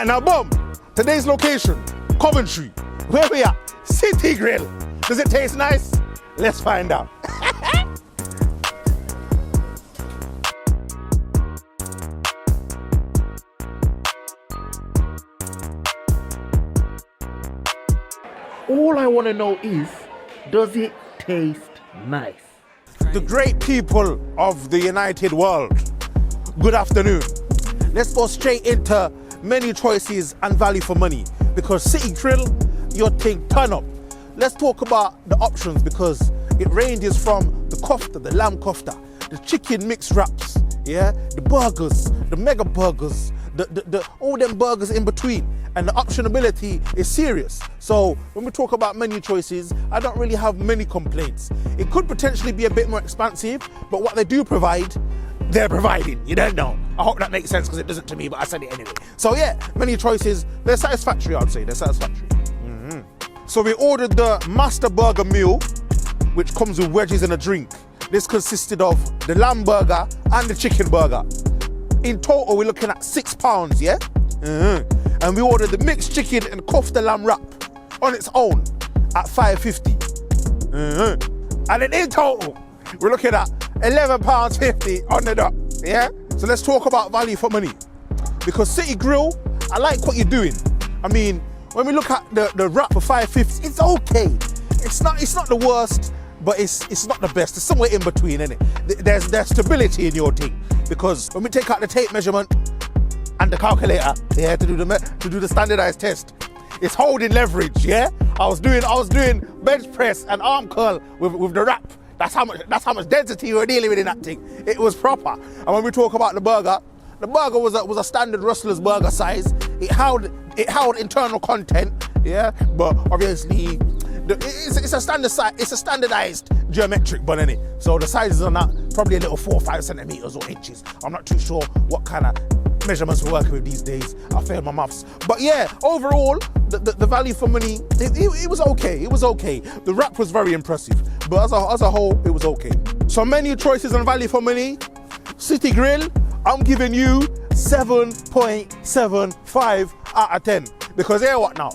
Now boom, today's location, Coventry. Where we at? City Grill. Does it taste nice? Let's find out. All I want to know is, does it taste nice? The great people of the United World, good afternoon. Let's go straight into menu choices and value for money, because City Grill, your thing turn up. Let's talk about the options, because it ranges from the kofta, the lamb kofta, the chicken mixed wraps, yeah, the burgers, the mega burgers, the all them burgers in between, and the optionability is serious. So when we talk about menu choices, I don't really have many complaints. It could potentially be a bit more expansive, but what they do provide, they're providing. You don't know. I hope that makes sense, because it doesn't to me, but I said it anyway. So yeah, menu choices, they're satisfactory, I'd say. They're satisfactory. So we ordered the Master Burger meal, which comes with wedges and a drink. This consisted of the lamb burger and the chicken burger. In total, we're looking at £6, yeah? And we ordered the mixed chicken and kofta lamb wrap on its own at £5.50. And then in total, we're looking at £11.50 on the dot, yeah? So let's talk about value for money. Because City Grill, I like what you're doing. I mean, when we look at the wrap for £5.50, it's okay. It's not the worst, but it's not the best. It's somewhere in between, isn't it? There's stability in your thing, because when we take out the tape measurement and the calculator, yeah, to do the standardized test, it's holding leverage, yeah. I was doing bench press and arm curl with the wrap. That's how much density we were dealing with in that thing. It was proper. And when we talk about the burger was a standard Rustler's burger size. It held internal content, yeah, but obviously it's a standard size. It's a standardized geometric bun, innit? So the sizes on that probably a little 4 or 5 centimeters or inches. I'm not too sure what kind of measurements we're working with these days. I failed my maths, but yeah, overall the value for money, it was okay. It was okay. The wrap was very impressive, but as a whole, it was okay. So menu choices and value for money, City Grill, I'm giving you 7.75 out of 10. Because here what now?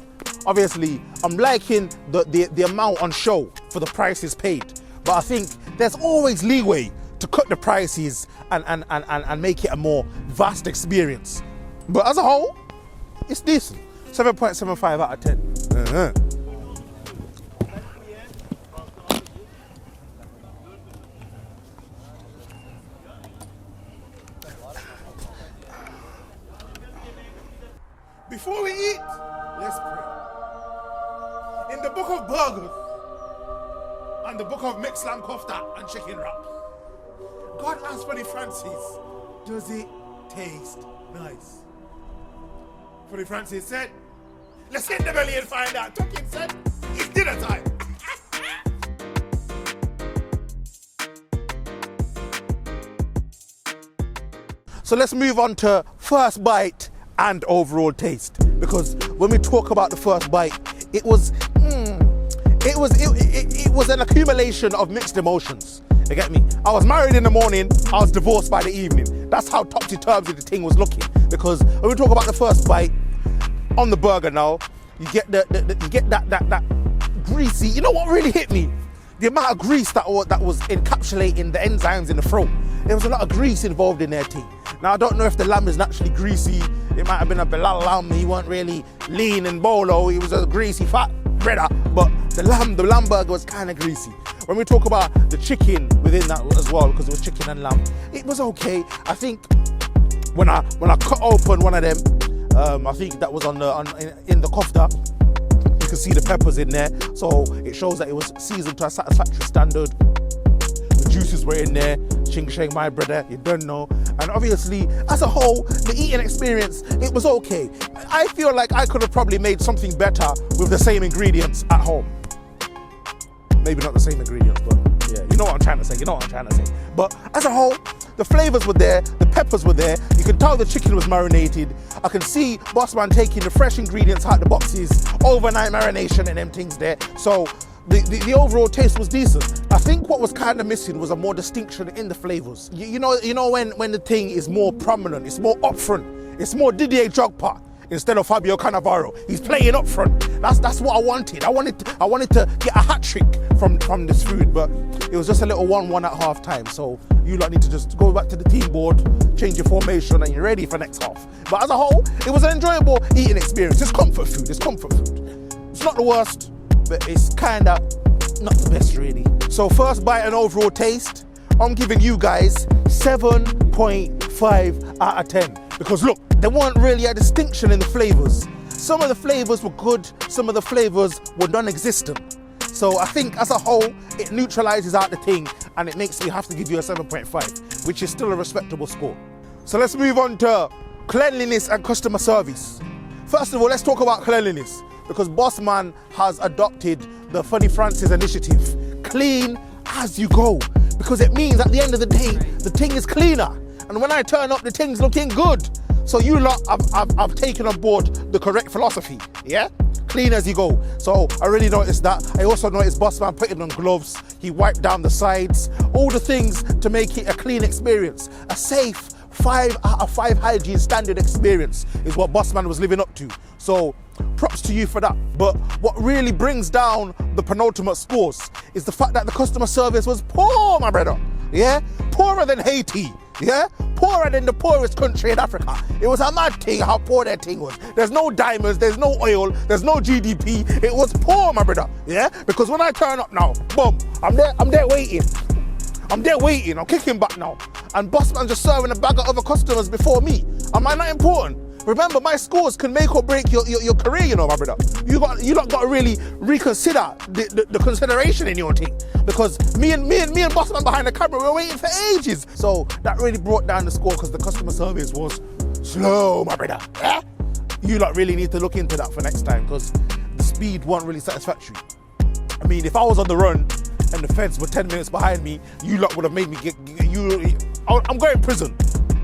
Obviously, I'm liking the amount on show for the prices paid. But I think there's always leeway to cut the prices and make it a more vast experience. But as a whole, it's decent. 7.75 out of 10. Before we eat, let's pray. In the book of burgers and the book of mixed lamb kofta and chicken wraps, God asked Freddie Francis, does it taste nice? Freddie Francis said, let's hit the belly and find out. Tucking said, it's dinner time. So let's move on to first bite and overall taste, because when we talk about the first bite, it was an accumulation of mixed emotions. You get me? I was married in the morning, I was divorced by the evening. That's how topsy-turvy the thing was looking. Because when we talk about the first bite on the burger now, you get that greasy. You know what really hit me? The amount of grease that was encapsulating the enzymes in the throat. There was a lot of grease involved in their thing. Now I don't know if the lamb is naturally greasy. It might have been a Bilal lamb. He wasn't really lean and bolo. He was a greasy fat breader. But the lamb burger was kind of greasy. When we talk about the chicken within that as well, because it was chicken and lamb, it was okay. I think when I cut open one of them, I think that was in the kofta. You can see the peppers in there, so it shows that it was seasoned to a satisfactory standard. The juices were in there. Ching shang, my brother, you don't know. And obviously, as a whole, the eating experience, it was okay. I feel like I could have probably made something better with the same ingredients at home. Maybe not the same ingredients, but yeah, You know what I'm trying to say. But as a whole, the flavors were there, the peppers were there. You can tell the chicken was marinated. I can see Bossman taking the fresh ingredients out the boxes, overnight marination and them things there. So the overall taste was decent. I think what was kind of missing was a more distinction in the flavors. You know when the thing is more prominent, it's more upfront, it's more Didier Drogba instead of Fabio Cannavaro. He's playing up front. That's what I wanted. I wanted to get a hat trick from this food, but it was just a little 1-1 at half time. So you lot need to just go back to the team board, change your formation, and you're ready for next half. But as a whole, it was an enjoyable eating experience. It's comfort food. It's not the worst, but it's kinda not the best really. So first bite and overall taste, I'm giving you guys 7.5 out of 10. Because look, there weren't really a distinction in the flavors. Some of the flavors were good, some of the flavors were non-existent. So I think as a whole, it neutralizes out the thing and it makes me have to give you a 7.5, which is still a respectable score. So let's move on to cleanliness and customer service. First of all, let's talk about cleanliness, because Bossman has adopted the Funny Francis initiative. Clean as you go, because it means at the end of the day, the thing is cleaner. And when I turn up, the thing's looking good. So you lot, I've taken on board the correct philosophy, yeah? Clean as you go. So I really noticed that. I also noticed Bossman putting on gloves. He wiped down the sides. All the things to make it a clean experience. A safe 5 out of 5 hygiene standard experience is what Bossman was living up to. So props to you for that. But what really brings down the penultimate scores is the fact that the customer service was poor, my brother. Yeah? Poorer than Haiti. Yeah? Poorer than the poorest country in Africa. It was a mad thing how poor that thing was. There's no diamonds, there's no oil, there's no GDP. It was poor, my brother. Yeah? Because when I turn up now, boom, I'm there waiting. I'm kicking back now. And Bossman just serving a bag of other customers before me. Am I not important? Remember, my scores can make or break your career, you know, my brother. You lot got to really reconsider the consideration in your thing. Because me and Bossman behind the camera, we were waiting for ages. So that really brought down the score because the customer service was slow, my brother. Yeah? You lot really need to look into that for next time, because the speed wasn't really satisfactory. I mean, if I was on the run and the feds were 10 minutes behind me, you lot would have made me I'm going to prison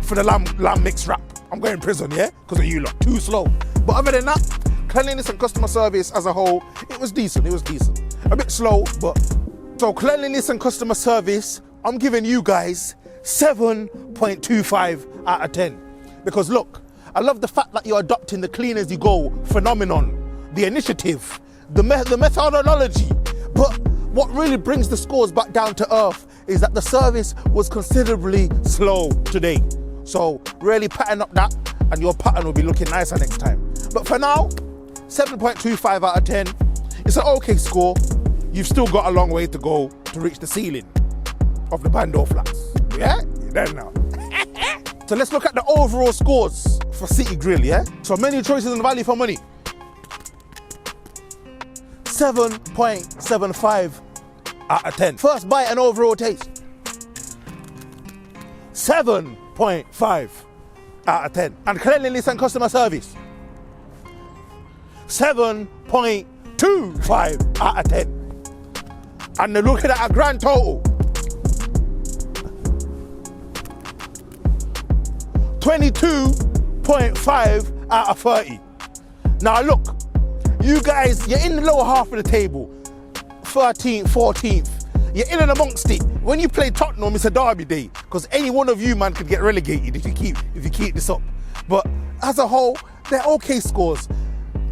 for the lamb mix wrap. I'm going to prison, yeah? Because of you lot, too slow. But other than that, cleanliness and customer service as a whole, it was decent. A bit slow, but... So cleanliness and customer service, I'm giving you guys 7.25 out of 10. Because look, I love the fact that you're adopting the clean as you go phenomenon, the initiative, the methodology. But what really brings the scores back down to earth is that the service was considerably slow today. So really pattern up that and your pattern will be looking nicer next time. But for now, 7.25 out of 10. It's an okay score. You've still got a long way to go to reach the ceiling of the Bando Flats. Yeah? You're there now. So let's look at the overall scores for City Grill, yeah? So menu choices and value for money. 7.75 out of 10. First bite and overall taste. 7.5 out of 10. And cleanliness and customer service. 7.25 out of 10. And they're looking at a grand total. 22.5 out of 30. Now look, you guys, you're in the lower half of the table. 13th, 14th. You're in and amongst it. When you play Tottenham, it's a derby day, because any one of you, man, could get relegated if you keep this up. But as a whole, they're okay scores.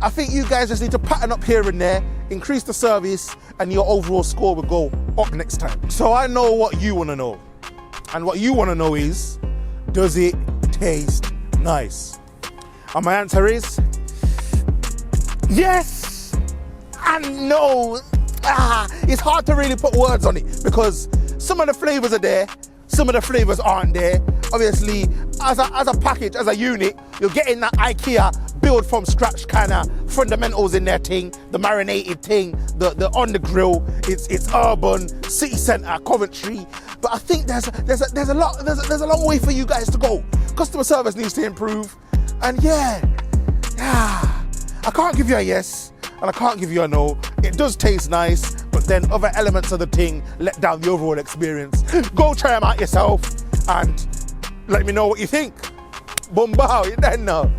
I think you guys just need to pattern up here and there, increase the service, and your overall score will go up next time. So I know what you want to know. And what you want to know is, does it taste nice? And my answer is, yes and no. It's hard to really put words on it, because some of the flavors are there, some of the flavors aren't there. Obviously, as a package, as a unit, you're getting that IKEA build from scratch kind of fundamentals in their thing, the marinated thing, the on the grill. It's urban, city centre, Coventry. But I think there's a long way for you guys to go. Customer service needs to improve, and I can't give you a yes and I can't give you a no. It does taste nice, but then other elements of the thing let down the overall experience. Go try them out yourself and let me know what you think. Boom, bow, you don't know.